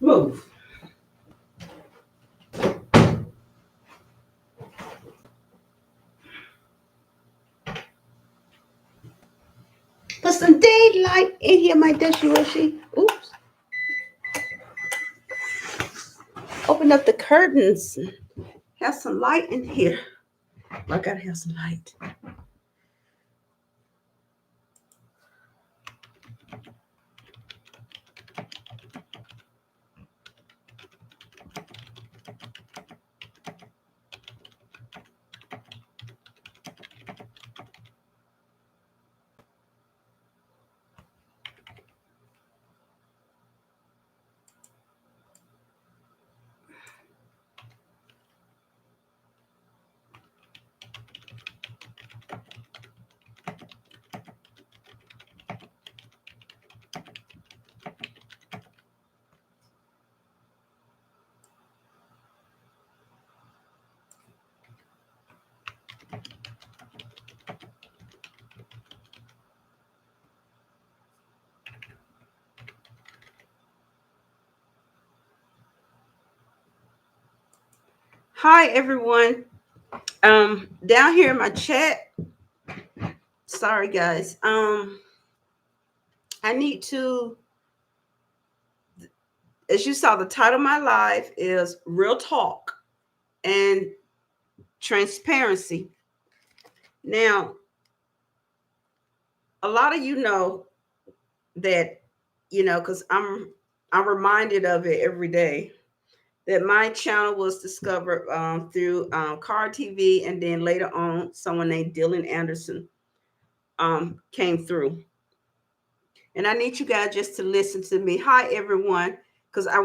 Move. Put some daylight in here, my dishwasher. Oops. Open up the curtains. Have some light in here. I gotta have some light. Hi everyone. Down here in my chat. Sorry guys. I need to, as you saw, the title of my live is Real Talk and Transparency. Now, a lot of you know that, because I'm reminded of it every day, that my channel was discovered through Car TV, and then later on, someone named Dylan Anderson came through. And I need you guys just to listen to me. Hi, everyone, because I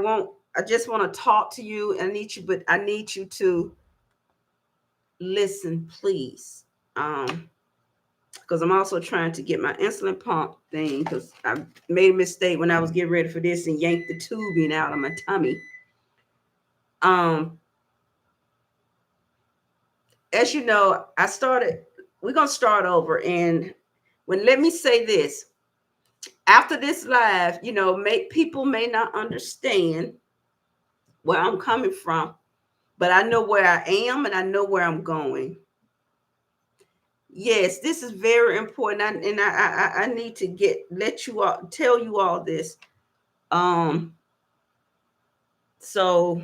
just want to talk to you. But I need you to listen, please. Because I'm also trying to get my insulin pump thing, because I made a mistake when I was getting ready for this and yanked the tubing out of my tummy. As you know, we're going to start over. And let me say this, after this live, people may not understand where I'm coming from, but I know where I am and I know where I'm going. Yes, this is very important. I need to tell you all this. So,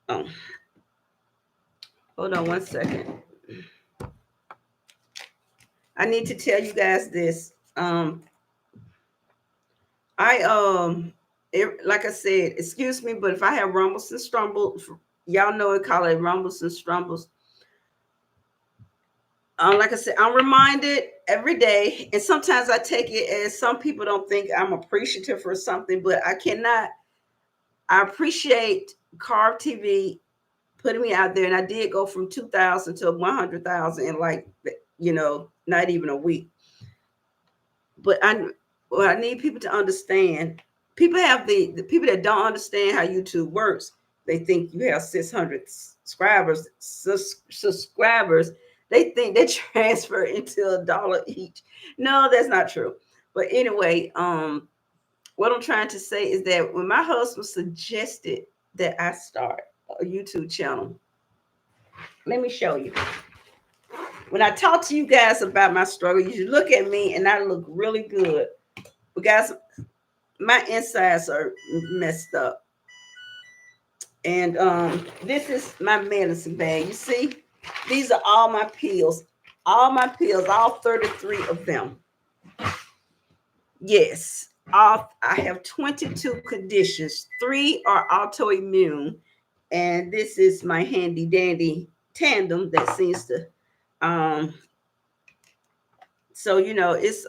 oh, hold on one second. I need to tell you guys this. Like I said, excuse me, but if I have rumbles and stumbles, y'all know it, call it rumbles and stumbles. Like I said, I'm reminded every day, and sometimes I take it as some people don't think I'm appreciative for something, but I cannot. I appreciate Carve TV putting me out there, and I did go from 2,000 to 100,000 in not even a week. But what I need people to understand, people have the people that don't understand how YouTube works. They think you have 600 subscribers. They think they transfer into $1 each. No, that's not true. But anyway, what I'm trying to say is that when my husband suggested that I start a YouTube channel, let me show you. When I talk to you guys about my struggle, you should look at me and I look really good. But guys, my insides are messed up. And this is my medicine bag. You see, these are all my pills. All my pills, all 33 of them. Yes, I have 22 conditions. 3 are autoimmune. And this is my handy dandy tandem that seems to so it's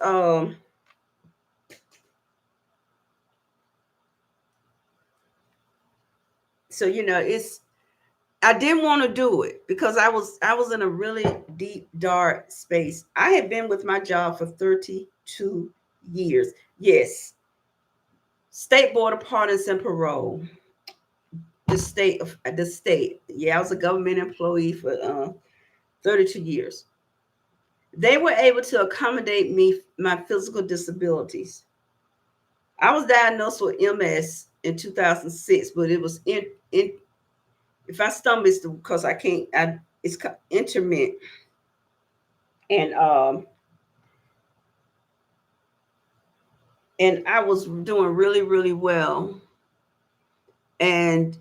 it's I didn't want to do it because I was in a really deep dark space. I had been with my job for 32 years. Yes. State Board of Pardons and Parole. The state. Yeah, I was a government employee for 32 years. They were able to accommodate my physical disabilities. I was diagnosed with MS in 2006, but it was in if I stumble, it's because I can't. It's intermittent, and and I was doing really really well, and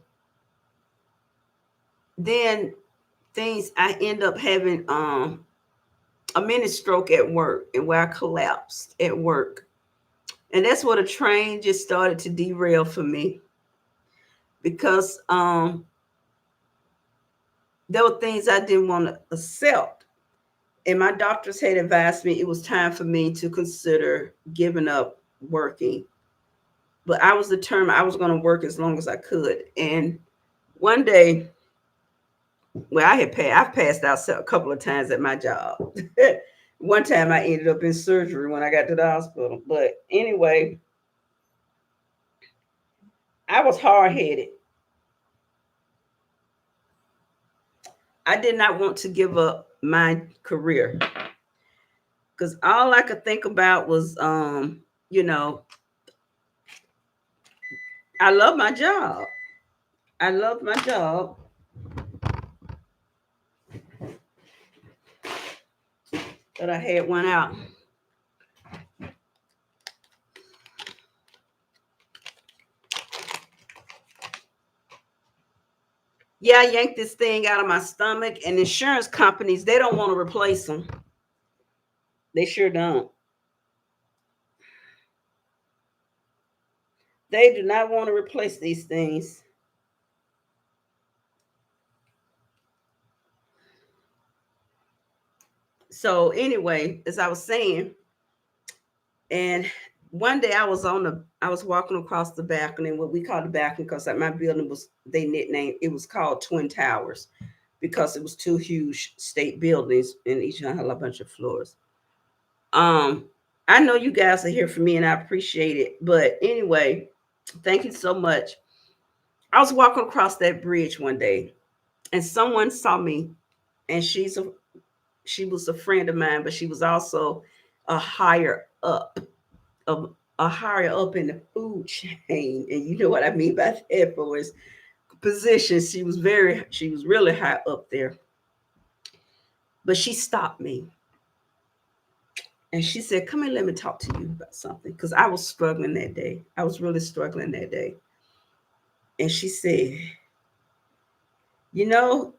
then things I end up having a mini stroke at work, and where I collapsed at work, and that's where the train just started to derail for me because there were things I didn't want to accept. And my doctors had advised me it was time for me to consider giving up working. But I was determined I was going to work as long as I could. And one day, well, I've passed out a couple of times at my job. One time I ended up in surgery when I got to the hospital. But anyway, I was hard headed. I did not want to give up my career because all I could think about was, you know, I love my job. I love my job, but I had one out. Yeah, I yanked this thing out of my stomach, and insurance companies, they don't want to replace them. They sure don't. They do not want to replace these things. So anyway, as I was saying, and one day I was walking across the balcony, what we call the balcony, because at my building was they nicknamed it was called Twin Towers because it was two huge state buildings and each one had a bunch of floors. Um, I know you guys are here for me and I appreciate it. But anyway, thank you so much. I was walking across that bridge one day and someone saw me, and she was a friend of mine, but she was also a higher up a higher up in the food chain. And you know what I mean by that for his position. She was really high up there. But she stopped me and she said, "Come here, let me talk to you about something." Because I was struggling that day. I was really struggling that day. And she said, "You know,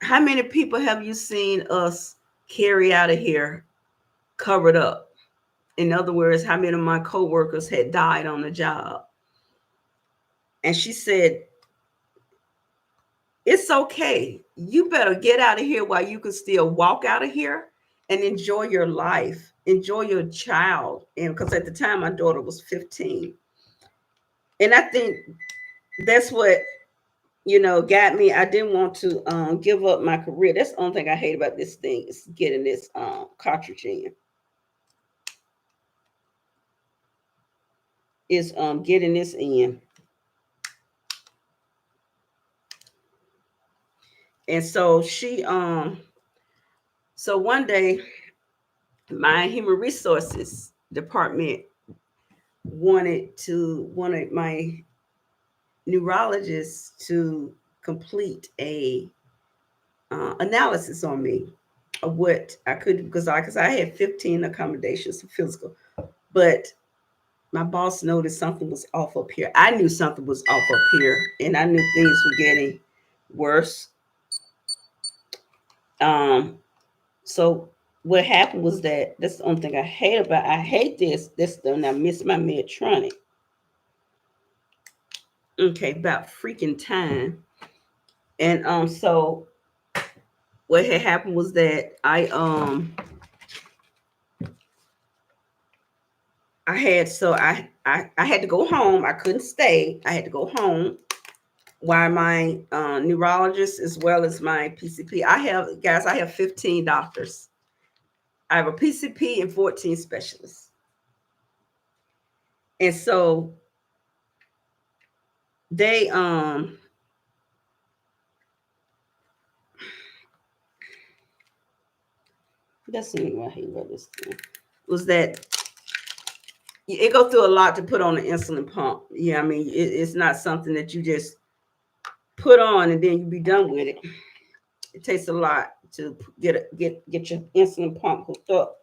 how many people have you seen us carry out of here covered up? In other words, how many of my coworkers had died on the job?" And she said, "It's okay. You better get out of here while you can still walk out of here and enjoy your life, enjoy your child." And because at the time my daughter was 15. And I think that's what, got me. I didn't want to give up my career. That's the only thing I hate about this thing is getting this cartridge in. Is getting this in. And so so one day my human resources department wanted my neurologist to complete a analysis on me of what I could, because I had 15 accommodations for physical, but my boss noticed something was off up here. I knew something was off up here, and I knew things were getting worse. Um, so what happened was that's the only thing I hate about. I hate this. This and I miss my Medtronic. Okay, about freaking time. And so what had happened was that I had to go home. I couldn't stay. I had to go home while my neurologist as well as my PCP. I have 15 doctors. I have a PCP and 14 specialists. And so they that's anyway I hate about this thing was that it goes through a lot to put on an insulin pump. Yeah, I mean, it's not something that you just put on and then you be done with it. It takes a lot to get your insulin pump hooked up.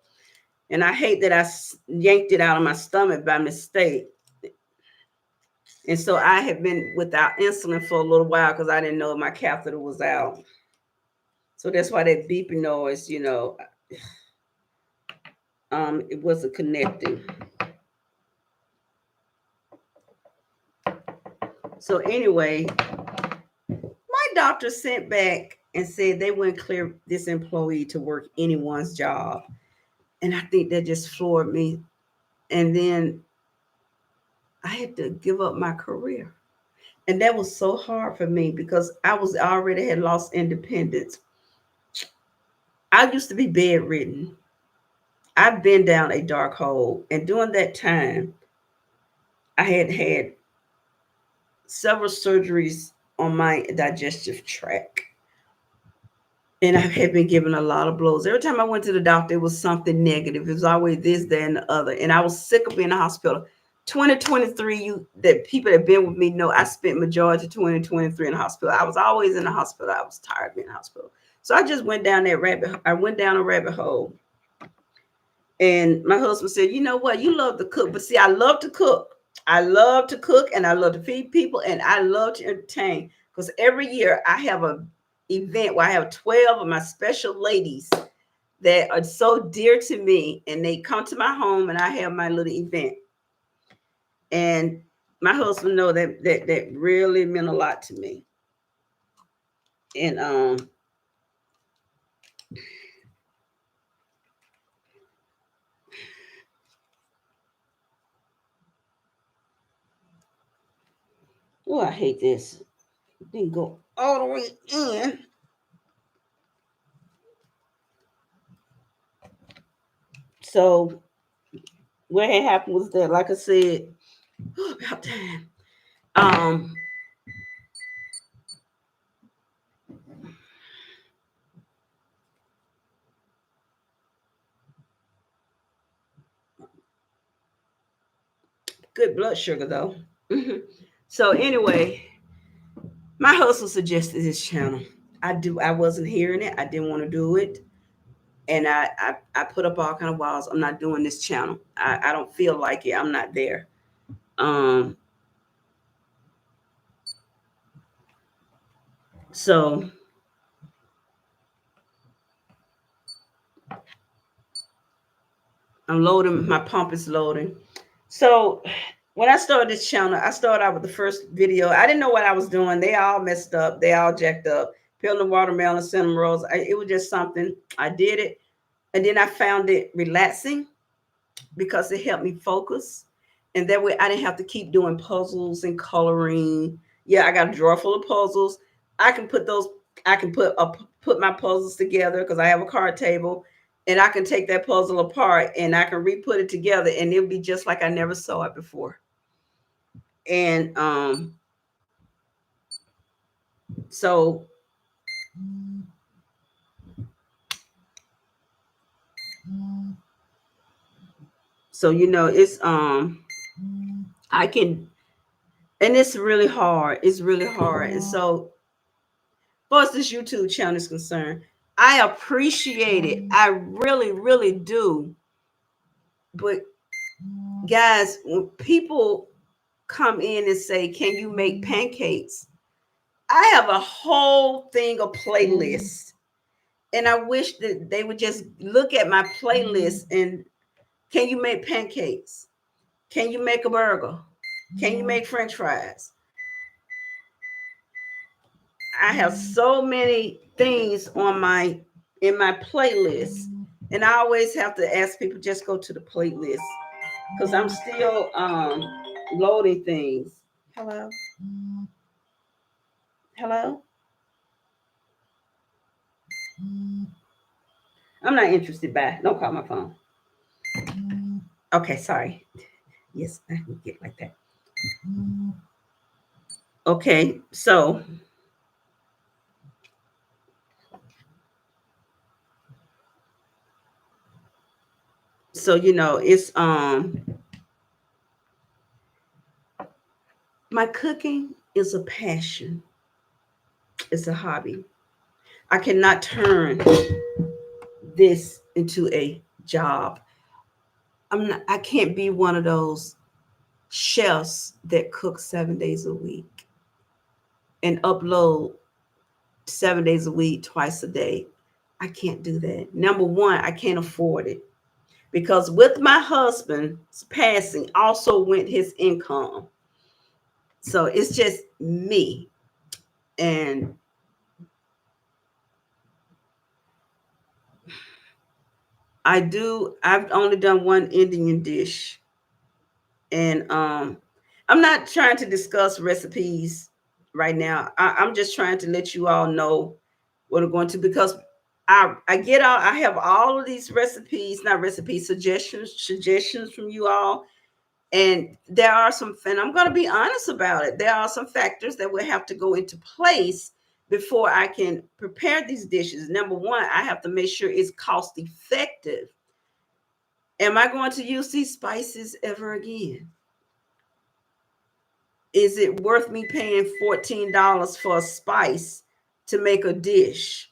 And I hate that I yanked it out of my stomach by mistake. And so I have been without insulin for a little while because I didn't know my catheter was out. So that's why that beeping noise, it wasn't connecting. So anyway, my doctor sent back and said they wouldn't clear this employee to work anyone's job. And I think that just floored me. And then I had to give up my career. And that was so hard for me because I was already had lost independence. I used to be bedridden. I've been down a dark hole. And during that time, I had had several surgeries on my digestive tract. And I had been given a lot of blows. Every time I went to the doctor, it was something negative. It was always this, that, and the other. And I was sick of being in the hospital. 2023, that people that have been with me know I spent majority of 2023 in the hospital. I was always in the hospital. I was tired of being in the hospital. So I just went down that rabbit. I went down a rabbit hole. And my husband said, "You know what? You love to cook, but see, I love to cook. I love to cook, and I love to feed people, and I love to entertain. Because every year I have a event where I have 12 of my special ladies that are so dear to me, and they come to my home, and I have my little event. And my husband know that really meant a lot to me. And oh, I hate this. It didn't go all the way in. So what had happened was that, like I said, oh, about time. Um, good blood sugar though. So anyway, my husband suggested this channel. I wasn't hearing it. I didn't want to do it. And I put up all kind of walls. I'm not doing this channel. I don't feel like it. I'm not there. Um, so I'm loading. My pump is loading. So when I started this channel, I started out with the first video. I didn't know what I was doing. They all messed up. They all jacked up. Peeling watermelon, cinnamon rolls. It was just something. I did it. And then I found it relaxing because it helped me focus. And that way I didn't have to keep doing puzzles and coloring. Yeah, I got a drawer full of puzzles. I can put those, I can put my puzzles together because I have a card table, and I can take that puzzle apart and I can re-put it together and it'll be just like I never saw it before. And so it's I can, and it's really hard. It's really hard. And so far as this YouTube channel is concerned, I appreciate it. I really, really do. But guys, when people come in and say, "Can you make pancakes?" I have a whole thing of playlists. And I wish that they would just look at my playlist and can you make pancakes? Can you make a burger? Can you make French fries? I have so many things on my in my playlist, and I always have to ask people just go to the playlist because I'm still loading things. Hello, hello. I'm not interested. Back. Don't call my phone. Okay, sorry. Yes, I can get like that. Okay, so it's My cooking is a passion. It's a hobby. I cannot turn this into a job. I can't be one of those chefs that cook 7 days a week and upload 7 days a week, twice a day. I can't do that. Number one, I can't afford it because with my husband's passing also went his income. So it's just me. And I've only done one Indian dish. And I'm not trying to discuss recipes right now. I'm just trying to let you all know what I'm going to, because I have all of these recipes, not recipes, suggestions from you all. And there are some, and I'm going to be honest about it. There are some factors that will have to go into place before I can prepare these dishes. Number one, I have to make sure it's cost effective. Am I going to use these spices ever again? Is it worth me paying $14 for a spice to make a dish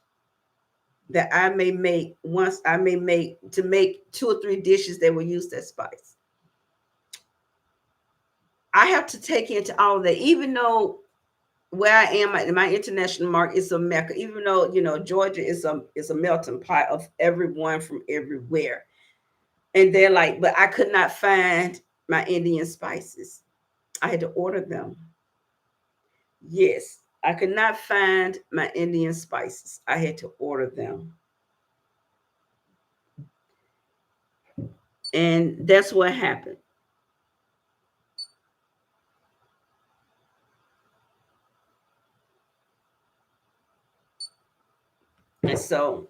that I may make once? I may make to make 2 or 3 dishes that will use that spice. I have to take into all of that, even though where I am, my international market is a mecca. Even though Georgia is a melting pot of everyone from everywhere, and they're like, but I could not find my Indian spices. I had to order them. Yes, I could not find my Indian spices. I had to order them. And that's what happened. And so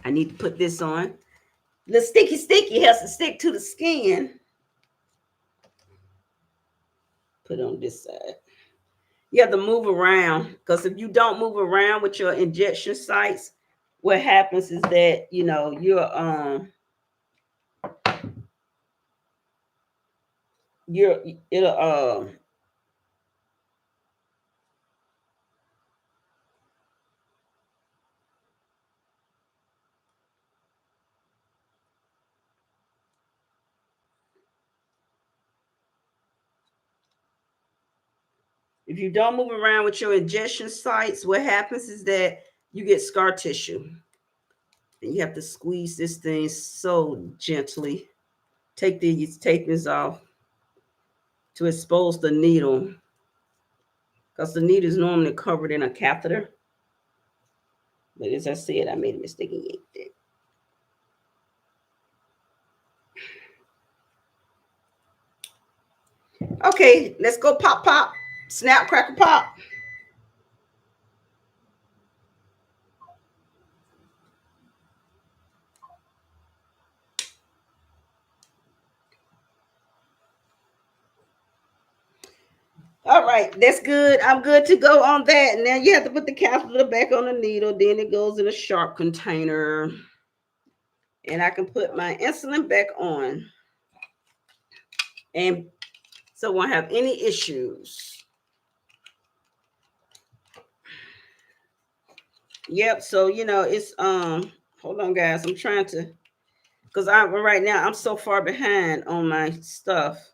I need to put this on. The sticky has to stick to the skin. Put it on this side. You have to move around, because if you don't move around with your injection sites, what happens is that you're it'll if you don't move around with your injection sites, what happens is that you get scar tissue. And you have to squeeze this thing so gently. Take these tapers off to expose the needle, because the needle is normally covered in a catheter. But as I said, I made a mistake and yanked it. Okay, let's go pop, pop, snap, crackle, pop. All right, that's good. I'm good to go on that. Now you have to put the catheter back on the needle. Then it goes in a sharp container. And I can put my insulin back on. And so I won't have any issues. Yep. So it's hold on guys. I'm trying to, because I right now I'm so far behind on my stuff.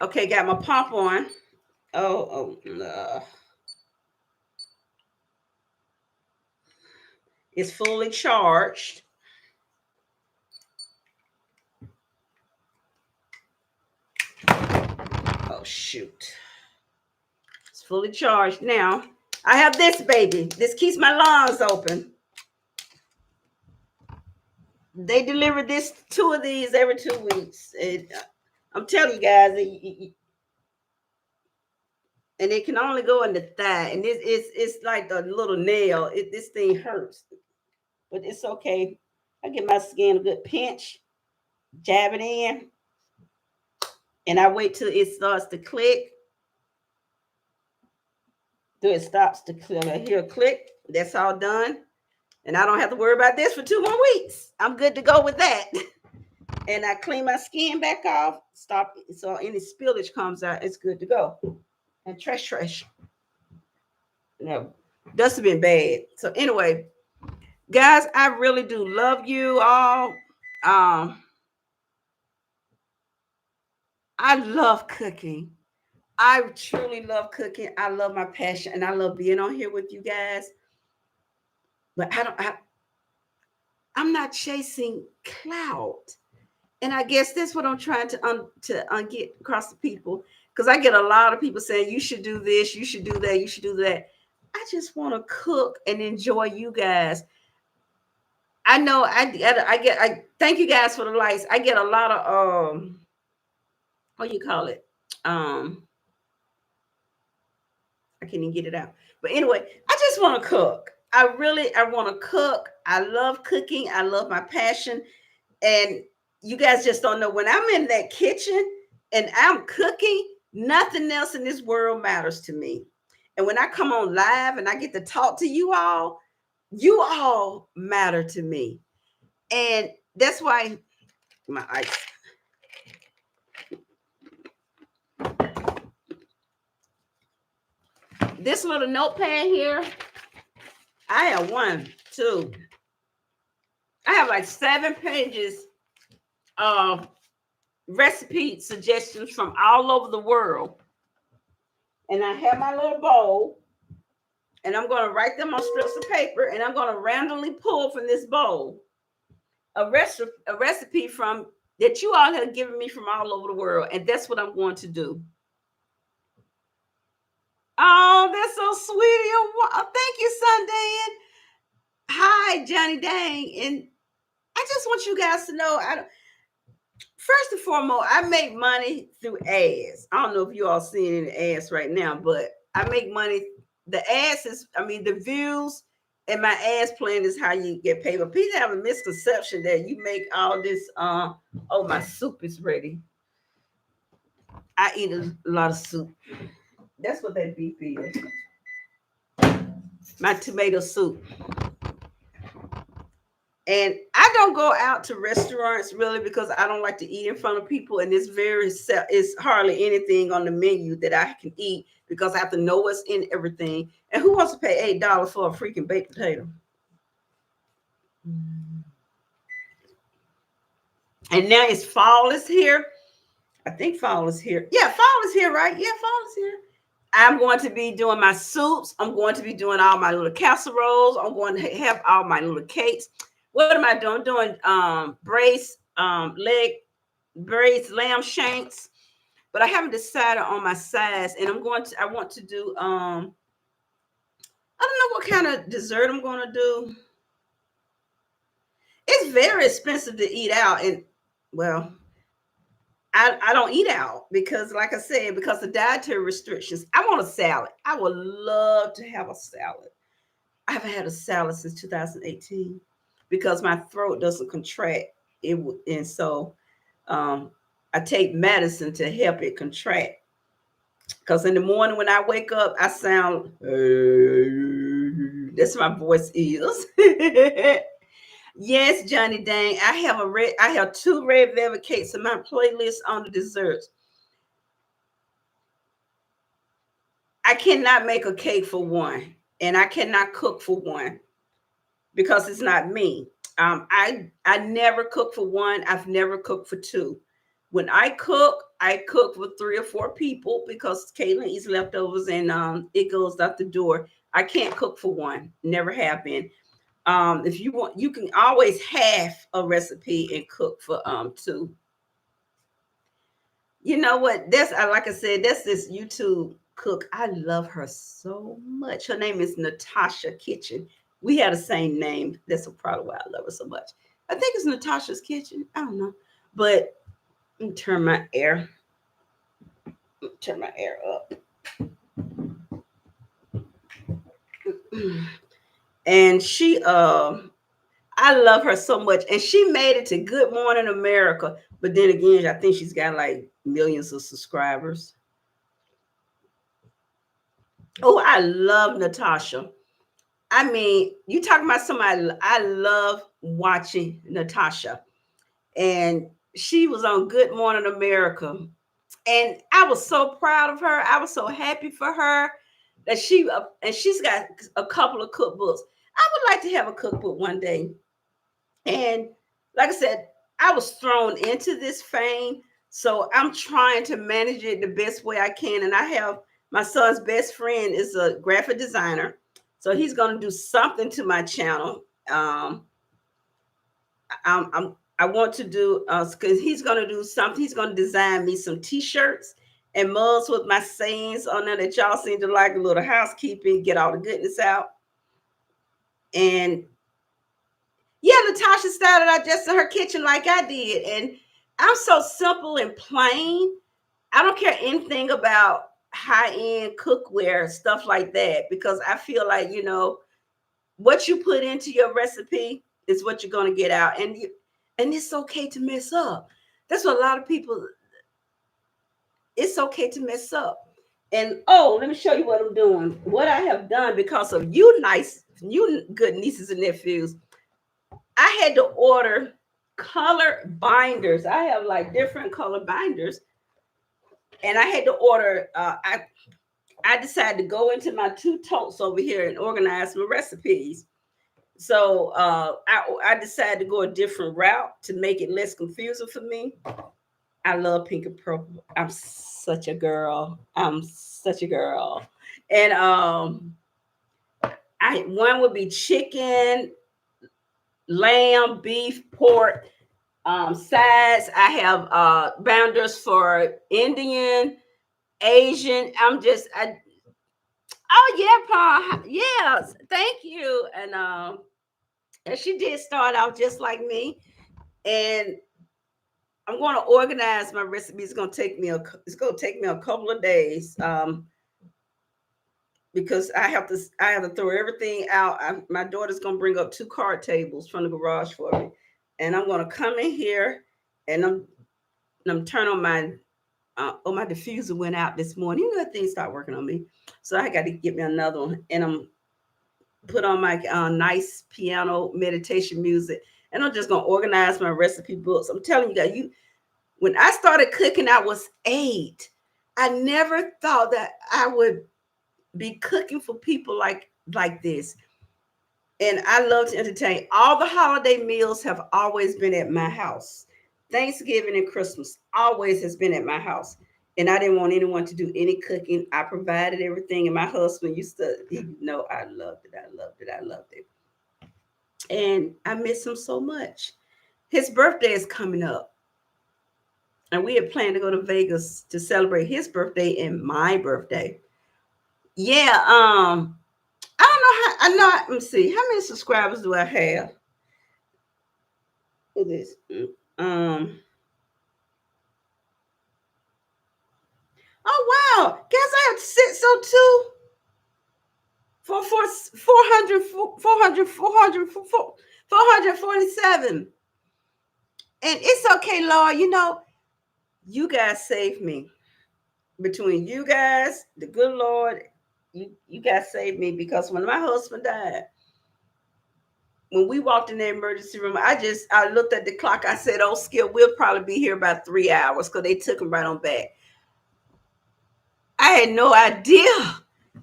Okay, got my pump on. Oh. It's fully charged. Oh shoot. It's fully charged. Now I have this baby. This keeps my lungs open. They deliver this 2 of these every 2 weeks. I'm telling you guys, and it can only go in the thigh, and it's like a little nail. This thing hurts, but it's okay. I give my skin a good pinch, jab it in, and I wait till it starts to click. Till it stops to click. I hear a click. That's all done. And I don't have to worry about this for 2 more weeks. I'm good to go with that. And I clean my skin back off, stop so any spillage comes out, it's good to go. And trash. No, dust have been bad. So anyway, guys, I really do love you all. Um, I love cooking. I truly love cooking. I love my passion, and I love being on here with you guys. But I'm not chasing clout, and I guess that's what I'm trying to get across to people. Because I get a lot of people saying you should do this, you should do that, you should do that. I just want to cook and enjoy you guys. I know I thank you guys for the likes. I get a lot of what do you call it? Um I can't even get it out. But anyway, I just want to cook. I want to cook. I love cooking. I love my passion. And you guys just don't know when I'm in that kitchen and I'm cooking, nothing else in this world matters to me. And when I come on live and I get to talk to you all matter to me. And that's why my ice. This little notepad here, I have one, two. I have like 7 pages of recipe suggestions from all over the world. And I have my little bowl, and I'm going to write them on strips of paper, and I'm going to randomly pull from this bowl a recipe from that you all have given me from all over the world, and that's what I'm going to do. Oh, that's so sweet. Oh, thank you, Sundan. Hi, Johnny Dang. And I just want you guys to know, first and foremost, I make money through ads. I don't know if you all seeing any ads right now, but I make money. The ads is, I mean, the views and my ads plan is how you get paid. But people have a misconception that you make all this. Oh, my soup is ready. I eat a lot of soup. That's what that beef is. My tomato soup. And I don't go out to restaurants really because I don't like to eat in front of people. And it's hardly anything on the menu that I can eat because I have to know what's in everything. And who wants to pay $8 for a freaking baked potato? And now it's fall is here. I think fall is here. Yeah, fall is here, right? Yeah, fall is here. I'm going to be doing my soups. I'm going to be doing all my little casseroles. I'm going to have all my little cakes. What am I doing? I'm doing braised lamb shanks, but I haven't decided on my size. And I want to do I don't know what kind of dessert I'm going to do. It's very expensive to eat out, and well, I don't eat out because, like I said, because of dietary restrictions. I want a salad. I would love to have a salad. I haven't had a salad since 2018 because my throat doesn't contract. And so um, I take medicine to help it contract. Because in the morning when I wake up, I sound that's my voice is. Yes, Johnny Dang. I have 2 red velvet cakes in my playlist on the desserts. I cannot make a cake for one, and I cannot cook for one because it's not me. I never cook for one. I've never cooked for two. When I cook for 3 or 4 people because Caitlin eats leftovers and it goes out the door. I can't cook for one. Never have been. If you want, you can always half a recipe and cook for two. You know what? That's like I said, that's this YouTube cook. I love her so much. Her name is Natasha Kitchen. We had the same name. That's probably why I love her so much. I think it's Natasha's Kitchen. I don't know. But let me turn my air up. And I love her so much. And she made it to Good Morning America. But then again, I think she's got like millions of subscribers. Oh, I love Natasha. I mean, you talking about somebody I love watching, Natasha. And she was on Good Morning America. And I was so proud of her. I was so happy for her that and she's got a couple of cookbooks. I would like to have a cookbook one day. And like I said, I was thrown into this fame. So I'm trying to manage it the best way I can. And I have my son's best friend is a graphic designer. So he's going to do something to my channel. I want to do because he's going to do something. He's going to design me some T-shirts and mugs with my sayings on there that y'all seem to like, a little housekeeping, get all the goodness out. And yeah, Natasha started out just in her kitchen like I did. And I'm so simple and plain. I don't care anything about high-end cookware, stuff like that, because I feel like, what you put into your recipe is what you're going to get out. And it's okay to mess up. That's what a lot of people, it's okay to mess up. And let me show you what I'm doing. What I have done because of you good nieces and nephews. I had to order color binders. I have like different color binders. And I had to order, I decided to go into my 2 totes over here and organize my recipes. So I decided to go a different route to make it less confusing for me. I love pink and purple. I'm such a girl. I'm such a girl. And one would be chicken, lamb, beef, pork. Sides, I have bounders for Indian, Asian. Oh yeah, Paul. Yes, thank you. And she did start out just like me. And I'm going to organize my recipes. It's going to take me a couple of days. Because I have to throw everything out. My daughter's going to bring up 2 card tables from the garage for me. And I'm going to come in here and I'm turn on my diffuser went out this morning. You know that things start working on me. So I got to get me another one. And I'm put on my nice piano meditation music. And I'm just going to organize my recipe books. I'm telling you guys, when I started cooking, I was 8. I never thought that I would be cooking for people like this. And I love to entertain. All the holiday meals have always been at my house. Thanksgiving and Christmas always has been at my house. And I didn't want anyone to do any cooking. I provided everything. And my husband I loved it. I loved it. I loved it. And I miss him so much. His birthday is coming up. And we had planned to go to Vegas to celebrate his birthday and my birthday. Yeah, I don't know how I know. Let me see. How many subscribers do I have? What is this? Oh wow. Guess I have to sit so too for 447. And it's okay, Lord. You guys saved me. Between you guys, the good Lord, you guys saved me because when my husband died, when we walked in the emergency room, I looked at the clock. I said, "Oh, Skip, we'll probably be here about 3 hours," because they took him right on back. I had no idea.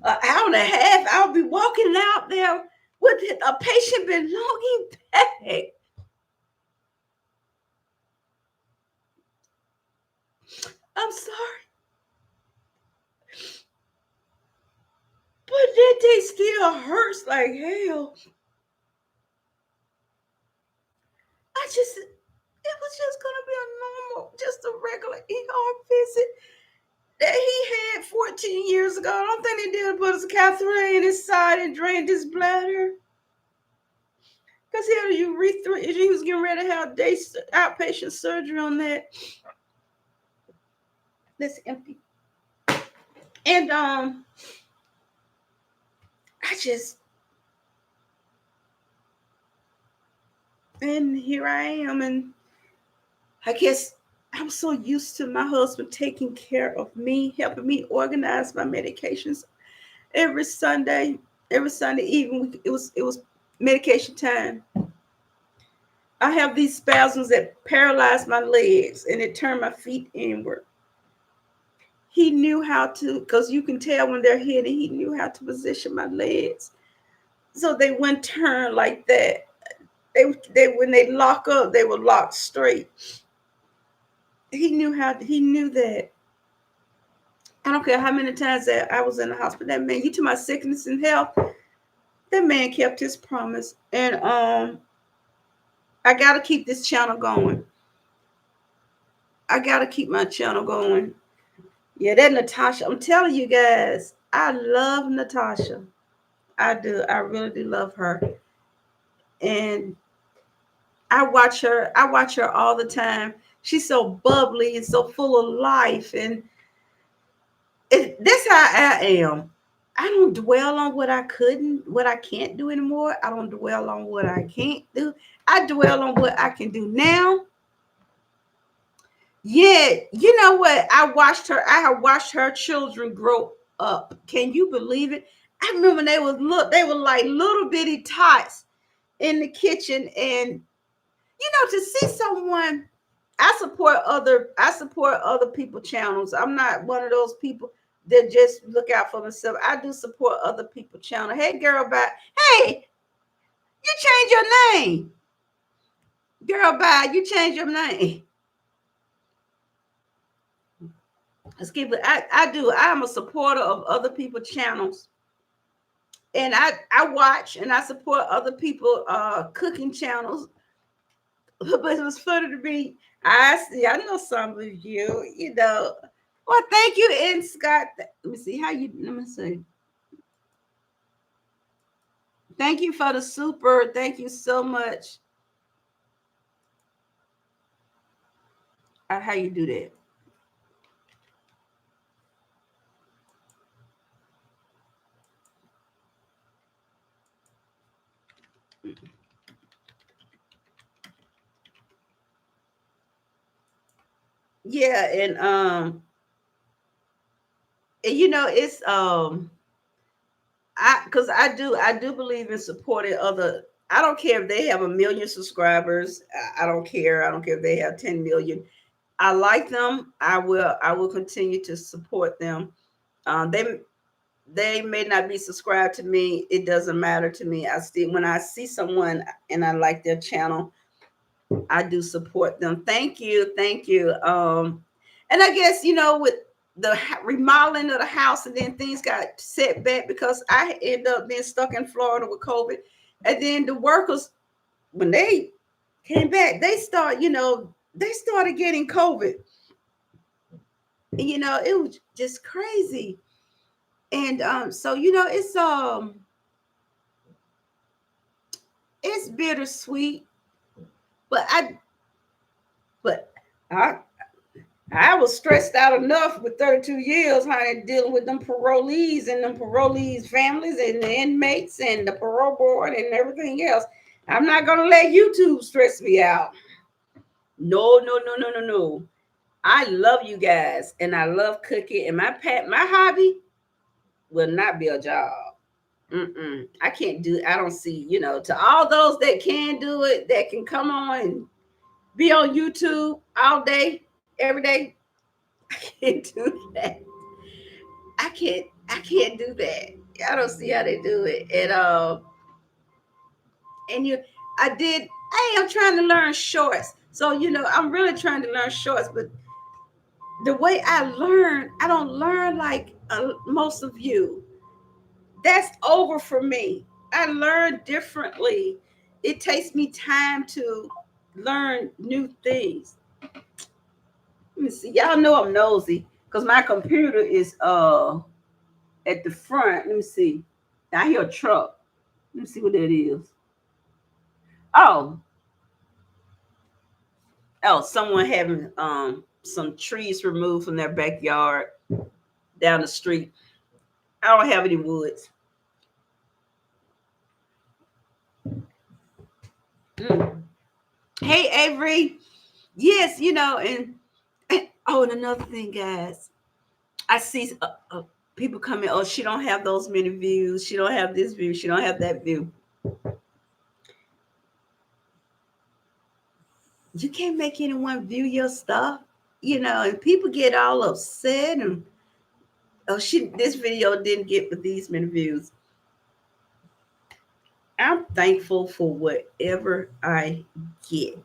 An hour and a half, I'll be walking out there with a patient belonging back. I'm sorry, but that day still hurts like hell. It was just gonna be just a regular ER visit that he had 14 years ago. I don't think they did put a catheter in his side and drained his bladder. Because he had a urethra. He was getting ready to have outpatient surgery on that. That's empty. And and here I am, and I guess I'm so used to my husband taking care of me, helping me organize my medications every Sunday. Every Sunday evening, it was medication time. I have these spasms that paralyze my legs and it turned my feet inward. He knew how to, because you can tell when they're hitting, he knew how to position my legs. So they wouldn't turn like that. They when they lock up, they were locked straight. He knew that. I don't care how many times that I was in the hospital. That man, you to my sickness and health, that man kept his promise. And I gotta keep this channel going. I gotta keep my channel going. Yeah, that Natasha. I'm telling you guys, I love Natasha. I do. I really do love her. And I watch her all the time. She's so bubbly and so full of life. And that's how I am. I don't dwell on what I can't do anymore. I don't dwell on what I can't do. I dwell on what I can do now. Yeah, you know what? I have watched her children grow up. Can you believe it? I remember they were like little bitty tots in the kitchen. And to see someone, I support other people channels. I'm not one of those people that just look out for themselves. I do support other people channel. Hey girl, bye. Hey, you change your name. Girl, bye. You change your name. Let's keep it. I do. I am a supporter of other people channels. And I watch and I support other people cooking channels. But it was funny to me. I know some of you. Well, thank you, and Scott. Let me see how you. Let me see. Thank you for the super. Thank you so much. How you do that? Yeah, and it's I do believe in supporting other. I don't care if they have a million subscribers. I don't care. I don't care if they have 10 million. I like them. I will continue to support them. They may not be subscribed to me. It doesn't matter to me. I still when I see someone and I like their channel, I do support them. Thank you, thank you. And I guess with the remodeling of the house, and then things got set back because I ended up being stuck in Florida with COVID, and then the workers when they came back, they started getting COVID. And, it was just crazy. And so it's bittersweet, but but I I was stressed out enough with 32 years, honey, dealing with them parolees and them parolees' families and the inmates and the parole board and everything else. I'm not gonna let YouTube stress me out. No, no, no, no, no, no. I love you guys and I love cooking, and my hobby will not be a job. I can't do. I don't see. To all those that can do it, that can come on and be on YouTube all day, every day. I can't do that. I can't. I can't do that. I don't see how they do it. And I did. Hey, I'm trying to learn shorts. So I'm really trying to learn shorts. But the way I don't learn like most of you. That's over for me. I learn differently. It takes me time to learn new things. Let me see. Y'all know I'm nosy because my computer is at the front. Let me see. I hear a truck. Let me see what that is. Oh, someone having some trees removed from their backyard down the street. I don't have any woods. Mm. Hey Avery. Yes, and oh, and another thing, guys. I see. people come in, oh, she don't have those many views, she don't have this view, she don't have that view. You can't make anyone view your stuff, and people get all upset and, oh, this video didn't get but these many views. I'm thankful for whatever I get.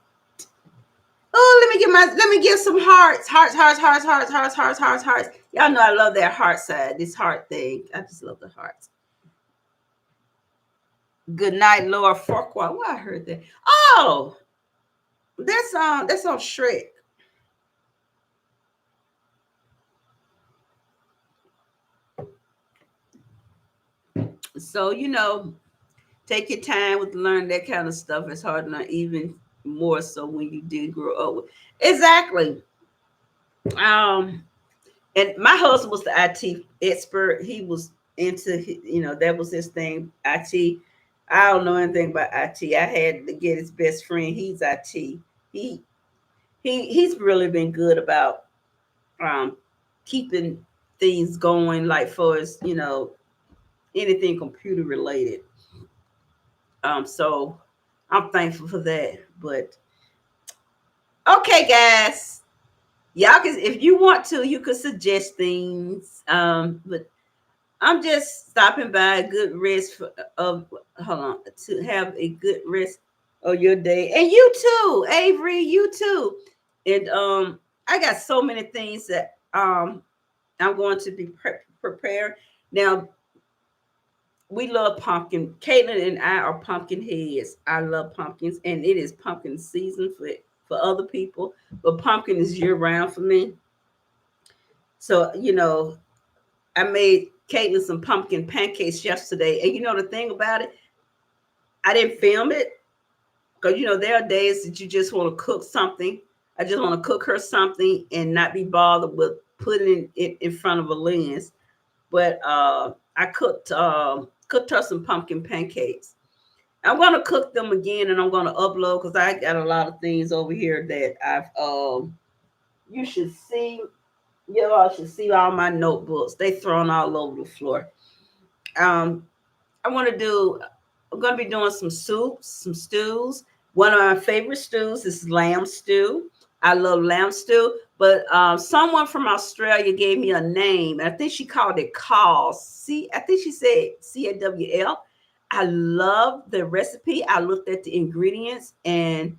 Oh, let me give some hearts. Hearts, hearts, hearts, hearts, hearts, hearts, hearts, hearts. Y'all know I love that heart side, this heart thing. I just love the hearts. Good night, Laura Farquhar. Why I heard that? Oh, that's on Shrek. So take your time with learning that kind of stuff. It's hard, not even more so when you did grow up. Exactly. Um, and my husband was the IT expert. He was into, that was his thing. IT. I don't know anything about IT. I had to get his best friend. He's IT. He he's really been good about um keeping things going, like for us, anything computer related. So I'm thankful for that. But okay, guys, y'all can, if you want to, you could suggest things. But I'm just stopping by a good rest of hold on, to have a good rest of your day, and you too, Avery, you too. And I got so many things that I'm going to be prepared now. We love pumpkin. Caitlin and I are pumpkin heads. I love pumpkins, and it is pumpkin season for other people, but pumpkin is year round for me. So I made Caitlin some pumpkin pancakes yesterday, and the thing about it, I didn't film it because there are days that you just want to cook something. I just want to cook her something and not be bothered with putting it in front of a lens. But I cooked her some pumpkin pancakes. I'm gonna cook them again, and I'm gonna upload because I got a lot of things over here that I've you should see. You all should see all my notebooks. They thrown all over the floor. Um, I want to do. I'm gonna be doing some soups, some stews. One of my favorite stews is lamb stew. I love lamb stew, but someone from Australia gave me a name. I think she called it Cawl. I think she said CAWL. I love the recipe. I looked at the ingredients, and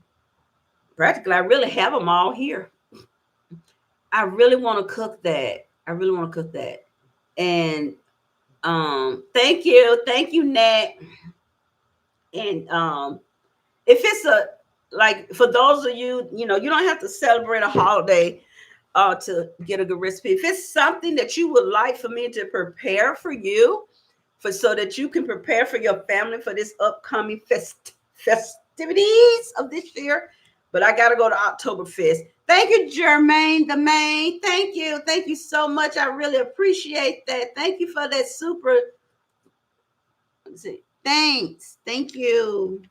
practically I really have them all here. I really want to cook that. I really want to cook that. And thank you, Nat. And if it's a, like, for those of you, you don't have to celebrate a holiday to get a good recipe. If it's something that you would like for me to prepare for you, so that you can prepare for your family for this upcoming festivities of this year. But I gotta go to Oktoberfest. Thank you, Jermaine the Main. Thank you. Thank you so much. I really appreciate that. Thank you for that super. Let's see. Thanks. Thank you.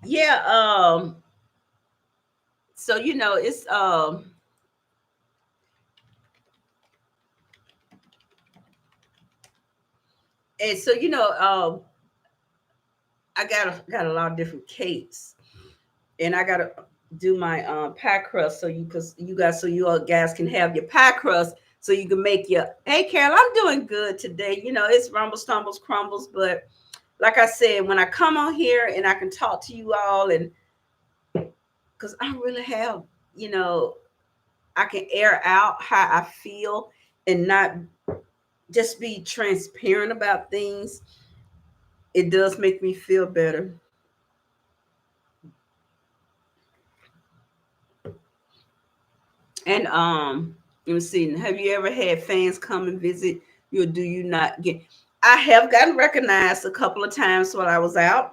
Yeah. So it's and so I got a lot of different cakes, and I gotta do my pie crust, because you guys, so you all guys can have your pie crust, so you can make your. Hey, Carol, I'm doing good today. It's rumble stumbles crumbles, but like I said, when I come on here and I can talk to you all, and because I really have, I can air out how I feel and not just be transparent about things. It does make me feel better. And let me see. Have you ever had fans come and visit you, or do you not get? I have gotten recognized a couple of times while I was out.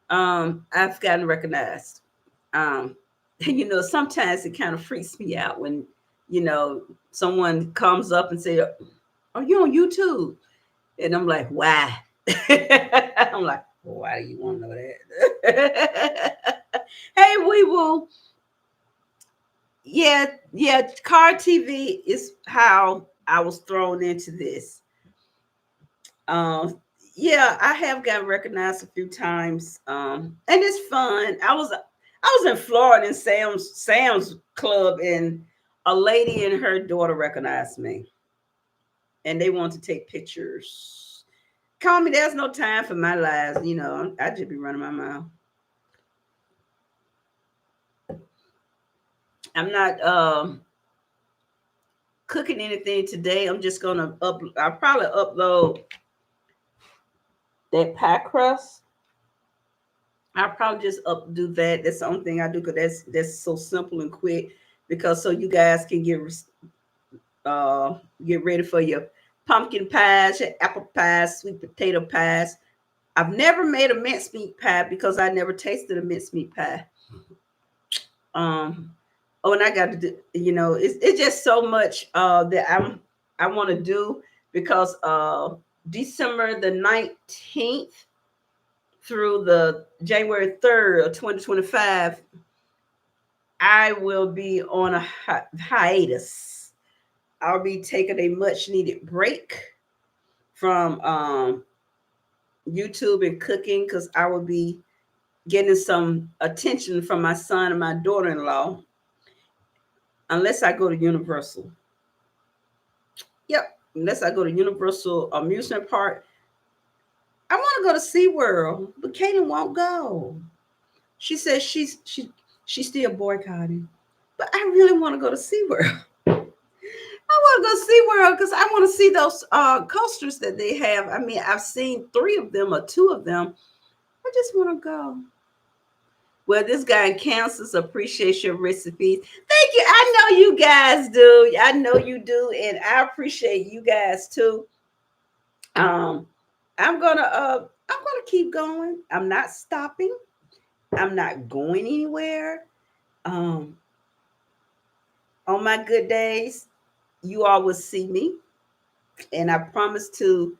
I've gotten recognized. Um, sometimes it kind of freaks me out when you know someone comes up and say, "Are you on YouTube?" And I'm like, "Why?" I'm like, well, "Why do you want to know that?" Hey, wee woo. yeah. Car TV is how I was thrown into this. Um, yeah, I have gotten recognized a few times, and it's fun. I was in Florida in Sam's Club, and a lady and her daughter recognized me, and they want to take pictures. Call me. There's no time for my lies. I just be running my mouth. I'm not cooking anything today. I'm just gonna up. I'll probably upload that pie crust. I'll probably just up do that. That's the only thing I do because that's so simple and quick. Because so you guys can uh get ready for your pumpkin pies, your apple pies, sweet potato pies. I've never made a mincemeat pie because I never tasted a mincemeat pie. Um, oh, and I got to do, it's just so much that I want to do because December the 19th through the January 3rd of 2025, I will be on a hiatus. I'll be taking a much needed break from YouTube and cooking because I will be getting some attention from my son and my daughter-in-law unless I go to Universal. Yep, unless I go to Universal Amusement Park. I want to go to SeaWorld, but Katie won't go. She says she's still boycotting. But I really want to go to SeaWorld. I want to go SeaWorld because I want to see those coasters that they have. I mean, I've seen 3 of them or 2 of them. I just want to go. Well, this guy in Kansas appreciates your recipes. Thank you. I know you guys do. I know you do, and I appreciate you guys too. Um, I'm gonna keep going. I'm not stopping. I'm not going anywhere. Um, on my good days, you all will see me, and I promise to.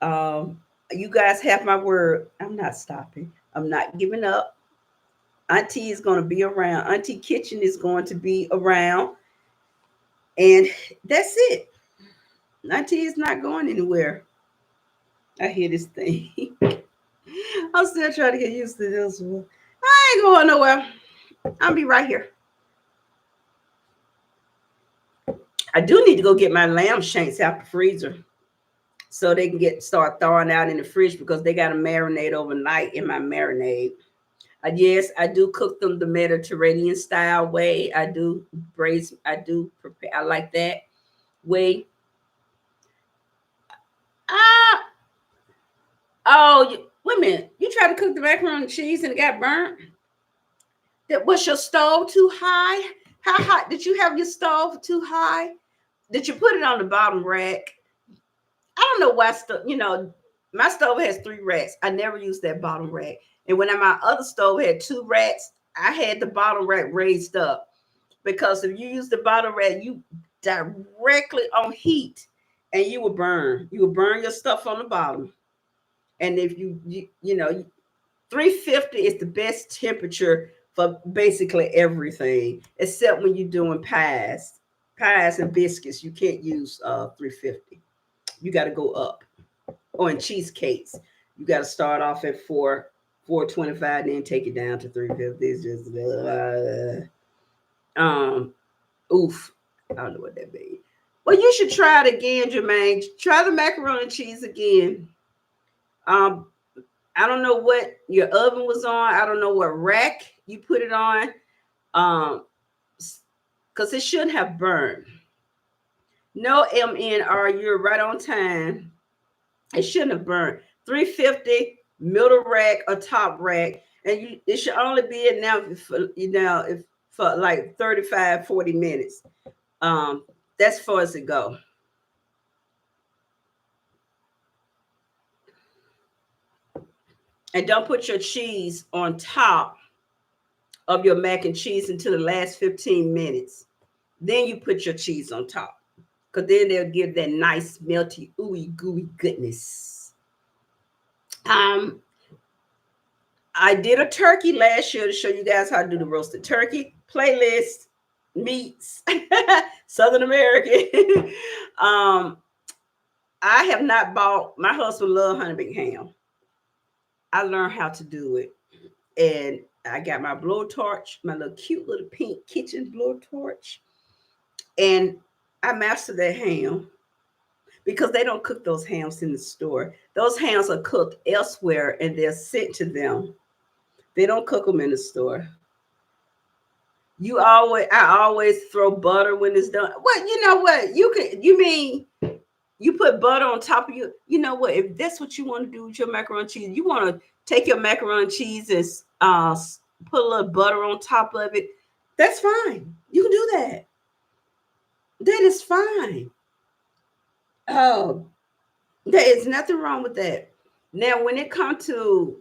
Um, you guys have my word. I'm not stopping. I'm not giving up. Auntie is going to be around. Auntie Kitchen is going to be around, and that's it. Auntie is not going anywhere. I hear this thing. I'm still trying to get used to this one. I ain't going nowhere. I'll be right here. I do need to go get my lamb shanks out the freezer so they can start thawing out in the fridge because they got to marinate overnight in my marinade. Yes, I do cook them the Mediterranean style way. I do braise. I do prepare. I like that way. Ah, wait a minute. You try to cook the macaroni and cheese and it got burnt. That was your stove too high? How hot did you have your stove too high? Did you put it on the bottom rack? I don't know why my stove has 3 racks. I never used that bottom rack. And when my other stove had 2 racks, I had the bottom rack raised up because if you use the bottom rack, you directly on heat and you will burn. You will burn your stuff on the bottom. And if you know 350 is the best temperature for basically everything, except when you're doing pies and biscuits. You can't use 350. You got to go up. Or in cheesecakes, you got to start off at 425, then take it down to 350. It's just oof. I don't know what that means. Well, you should try it again, Jermaine. Try the macaroni and cheese again. Um, I don't know what your oven was on. I don't know what rack you put it on. Um, because it shouldn't have burned. No MNR, you're right on time. It shouldn't have burned. 350 middle rack or top rack, and it should only be in now if for like 35, 40 minutes. Um, that's far as it go. And don't put your cheese on top of your mac and cheese until the last 15 minutes. Then you put your cheese on top. Because then they'll give that nice melty, ooey gooey goodness. Um, I did a turkey last year to show you guys how to do the roasted turkey playlist. meats, Southern American. um, I have not bought. My husband loves honey baked ham. I learned how to do it, and I got my blowtorch, my little cute little pink kitchen blowtorch, and I mastered that ham because they don't cook those hams in the store. Those hams are cooked elsewhere, and they're sent to them. They don't cook them in the store. I always throw butter when it's done. What you know what you could you mean you put butter on top of you. You know what? If that's what you want to do with your macaroni and cheese, you want to take your macaroni and cheese and put a little butter on top of it. That's fine. You can do that. That is fine. Oh, there is nothing wrong with that. Now, when it comes to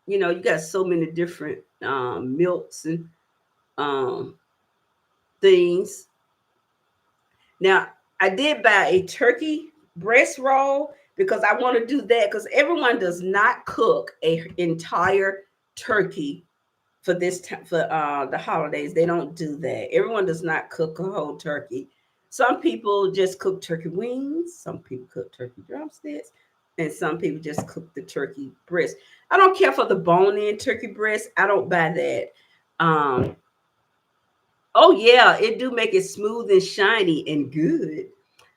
you got so many different milks and um, things. Now, I did buy a turkey breast roll because I want to do that because everyone does not cook a entire turkey for this time for the holidays. They don't do that. Everyone does not cook a whole turkey. Some people just cook turkey wings. Some people cook turkey drumsticks, and some people just cook the turkey breast. I don't care for the bone-in turkey breast. I don't buy that. Oh yeah, it do make it smooth and shiny and good.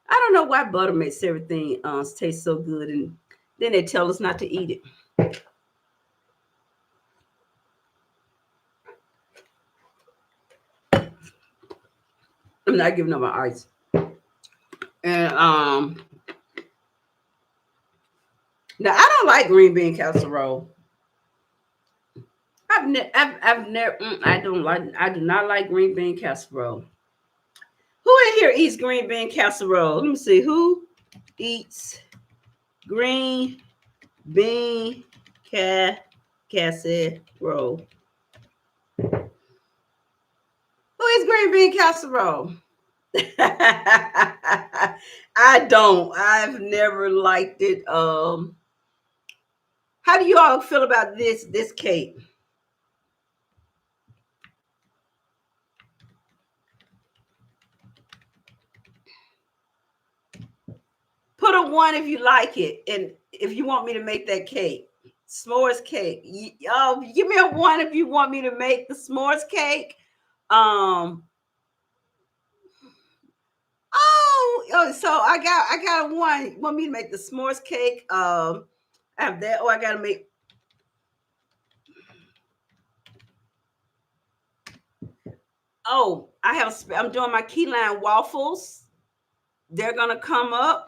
I don't know why butter makes everything taste so good, and then they tell us not to eat it. I'm not giving up my ice. And now I don't like green bean casserole. I've never. I don't like. I do not like green bean casserole. Who in here eats green bean casserole? Let me see. Who eats green bean casserole? Who eats green bean casserole? I don't. I've never liked it. How do you all feel about this cake? Put a one if you like it, and if you want me to make that cake, s'mores cake. Oh, give me a one if you want me to make the s'mores cake. Um. So I got a one. You want me to make the s'mores cake? I have that. Oh, I gotta make. Oh, I'm doing my key lime waffles. They're gonna come up.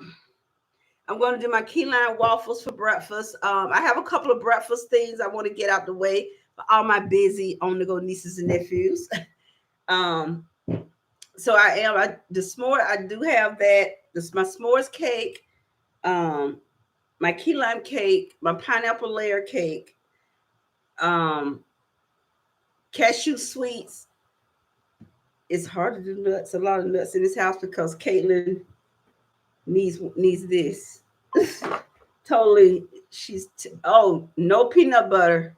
I'm going to do my key lime waffles for breakfast. I have a couple of breakfast things I want to get out the way for all my busy on the go nieces and nephews. um, so the s'more. I do have that. This is my s'mores cake, um, my key lime cake, my pineapple layer cake, um, cashew sweets. It's hard to do nuts. A lot of nuts in this house because Caitlin needs this. Totally, oh, no peanut butter.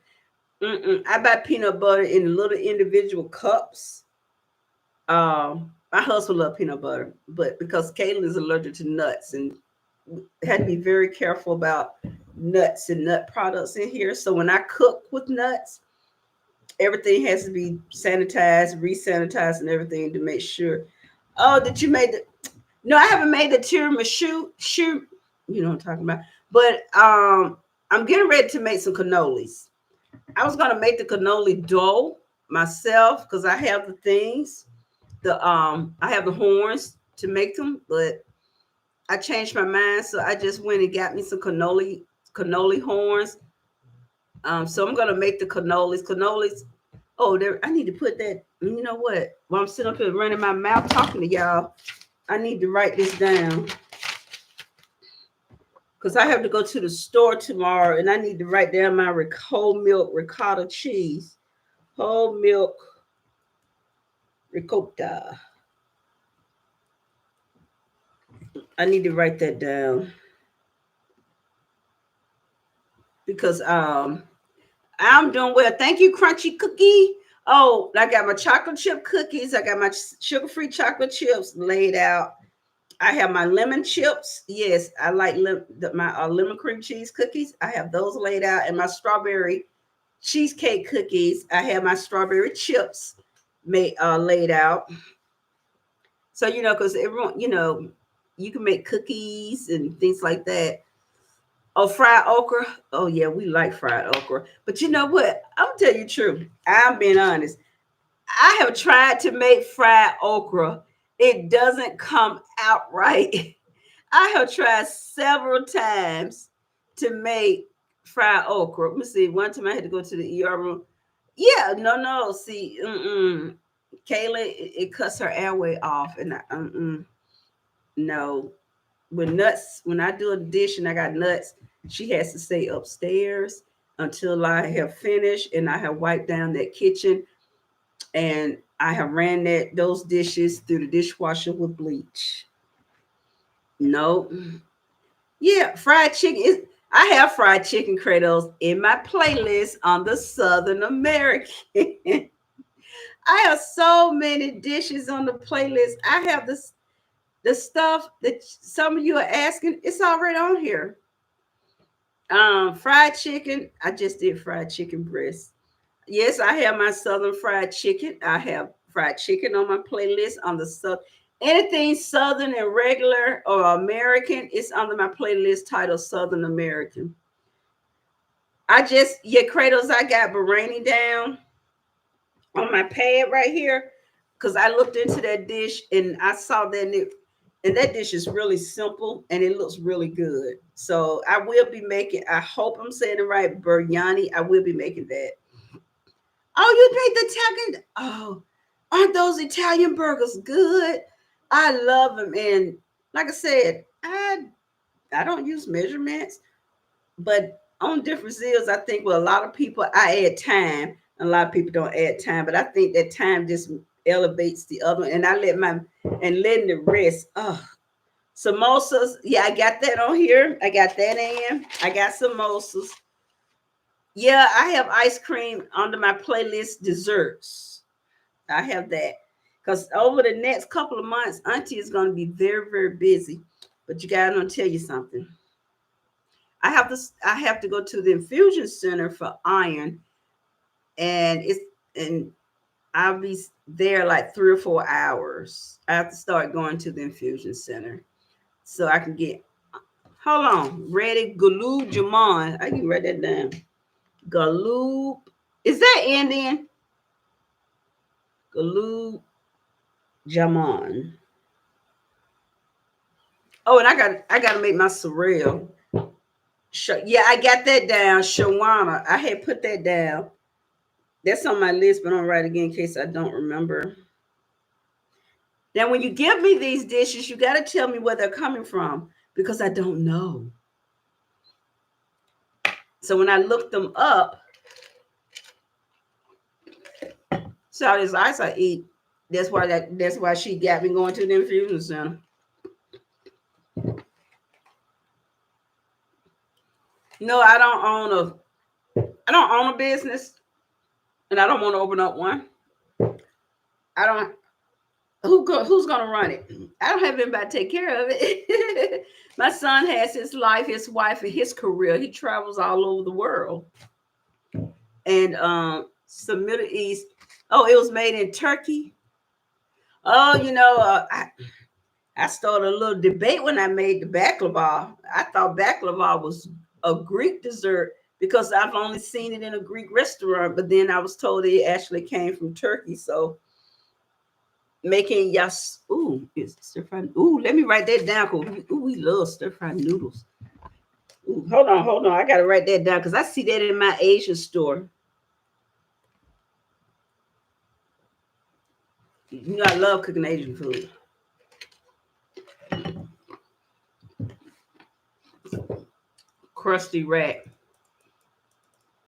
I buy peanut butter in little individual cups. My husband loves peanut butter, but because Caitlin is allergic to nuts and had to be very careful about nuts and nut products in here. So when I cook with nuts, everything has to be sanitized, re-sanitized, and everything to make sure. Oh, did you make the? No, I haven't made the tiramisu. Shoot, you know what I'm talking about. But I'm getting ready to make some cannolis. I was gonna make the cannoli dough myself because I have the things. I have the horns to make them, but I changed my mind, so I just went and got me some cannoli horns. So I'm gonna make the cannolis. Cannolis. Oh, there. I need to put that. You know what? While I'm sitting up here running my mouth talking to y'all, I need to write this down because I have to go to the store tomorrow, and I need to write down my whole milk ricotta cheese, whole milk ricotta. I need to write that down because I'm doing well. Thank you, Crunchy Cookie. Oh, I got my chocolate chip cookies. I got my sugar-free chocolate chips laid out. I have my lemon chips. Yes, I like my lemon cream cheese cookies. I have those laid out, and my strawberry cheesecake cookies. I have my strawberry chips made laid out. So because everyone, you can make cookies and things like that. Oh, fried okra. Oh yeah, we like fried okra. But you know what? I'm gonna tell you the truth. I'm being honest. I have tried to make fried okra. It doesn't come out right. I have tried several times to make fried okra. Let me see. One time I had to go to the ER room. Yeah, no. See, Kayla, it cuts her airway off, and no. With nuts, when I do a dish and I got nuts, she has to stay upstairs until I have finished and I have wiped down that kitchen and I have ran those dishes through the dishwasher with bleach. No. Yeah, fried chicken is I have fried chicken cradles in my playlist on the Southern American. I have so many dishes on the playlist. I have the stuff that some of you are asking, it's already on here. Fried chicken. I just did fried chicken breast. Yes, I have my Southern fried chicken. I have fried chicken on my playlist on the anything Southern and regular or American. It's under my playlist titled Southern American. Kratos, I got Bahraini down on my pad right here because I looked into that dish and I saw and that dish is really simple and it looks really good. So I will be making, I hope I'm saying it right, biryani. I will be making that. Oh, you made the Italian. Oh, aren't those Italian burgers good? I love them. And like I said, I don't use measurements, but on different zeals, I think with a lot of people, I add time. A lot of people don't add time, but I think that time just elevates the other. And I letting the rest. Oh, samosas. Yeah, I got that on here. I got that in. I got samosas. Yeah, I have ice cream under my playlist desserts. I have that because over the next couple of months, Auntie is going to be very, very busy. But you guys, I'm going to tell you something. I have to go to the infusion center for iron, and and I'll be there like 3 or 4 hours. I have to start going to the infusion center so I can get. Hold on, ready? Galoob Jamon. I can write that down. Galoob. Is that Indian? Galoob Jamon. Oh, and I got to make my cereal. Yeah, I got that down. Shawana. I had put that down. That's on my list, but I'll write again in case I don't remember. Now, when you give me these dishes, you got to tell me where they're coming from because I don't know. So when I look them up, so all this ice I eat, that's why she got me going to the infusion center. No, I don't own a business, and I don't want to open up one. I don't. Who's gonna run it? I don't have anybody to take care of it. My son has his life, his wife, and his career. He travels all over the world. And some Middle East. Oh, it was made in Turkey. Oh, I started a little debate when I made the baklava. I thought baklava was a Greek dessert because I've only seen it in a Greek restaurant, but then I was told it actually came from Turkey. So making yas it's stir fried. Ooh, let me write that down. We love stir fried noodles. Ooh, hold on. I gotta write that down because I see that in my Asian store. I love cooking Asian food. Crusty rat.